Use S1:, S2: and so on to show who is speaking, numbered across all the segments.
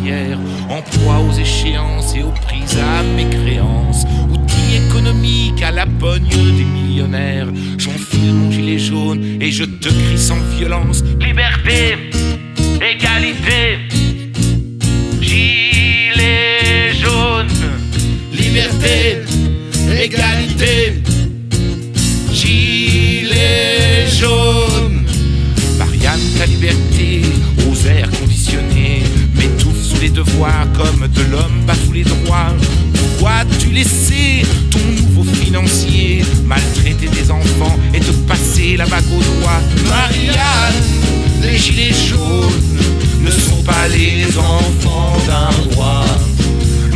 S1: financière, en proie aux échéances et aux prises à mécréance. Outil économique à la pogne des millionnaires, j'enfile mon gilet jaune et je te crie sans violence: liberté, égalité, gilet jaune. Liberté, égalité, gilet jaune. Marianne, ta liberté aux airs conditionnés m'étouffe sous les devoirs comme de l'homme bafoue les droits. Pourquoi as-tu laissé ton nouveau financier maltraiter des enfants et te passer la bague au doigt? Marianne, les gilets jaunes ne sont pas les enfants d'un roi.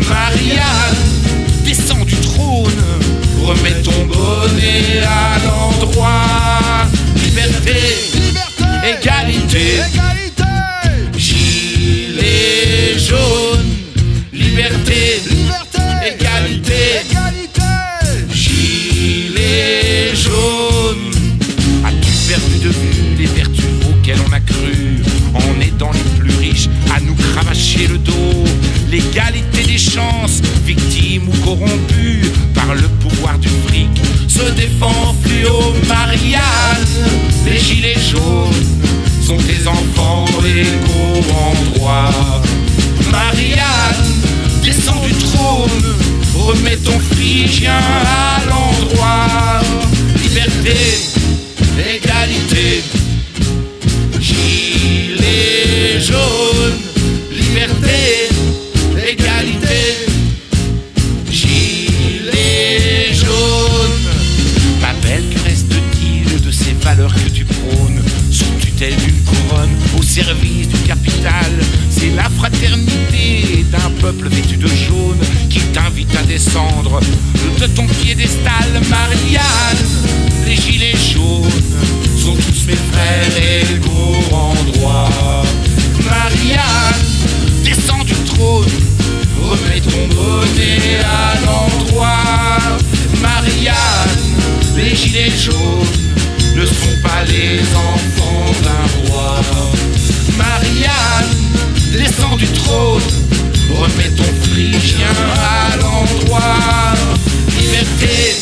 S1: Marianne, descends du trône, remets ton bonnet à l'endroit. Liberté, égalité, gilet jaune. Liberté, égalité, gilet jaune. As-tu perdu de vue les vertus auxquelles on a cru en aidant les plus riches à nous cravacher le dos? L'égalité des chances, victimes ou corrompues par le pouvoir du fric, se défend fluo. Marianne, les gilets jaunes sont tes enfants légaux en droit. Marianne, descends du trône, remets ton phrygien à l'endroit. Liberté, égalité, gilet jaune. Liberté, égalité, gilet jaune. Ma belle, que reste-t-il de ces valeurs que tu prônes sous tutelle d'une couronne au service du capital? C'est la fraternité d'un peuple vêtu de jaune qui t'invite à descendre de ton piédestal. Marianne, les gilets jaunes sont tous mes frères égaux en droit. Marianne, descends du trône, remets ton bonnet à l'endroit. Marianne, les gilets jaunes ne sont pas les enfants d'un roi. Marianne, descends du trône, remets ton phrygien à l'endroit. Liberté,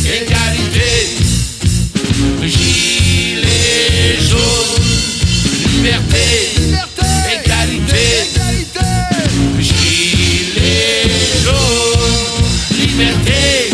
S1: égalité, gilet jaune. Liberté, égalité, gilet jaune. Liberté,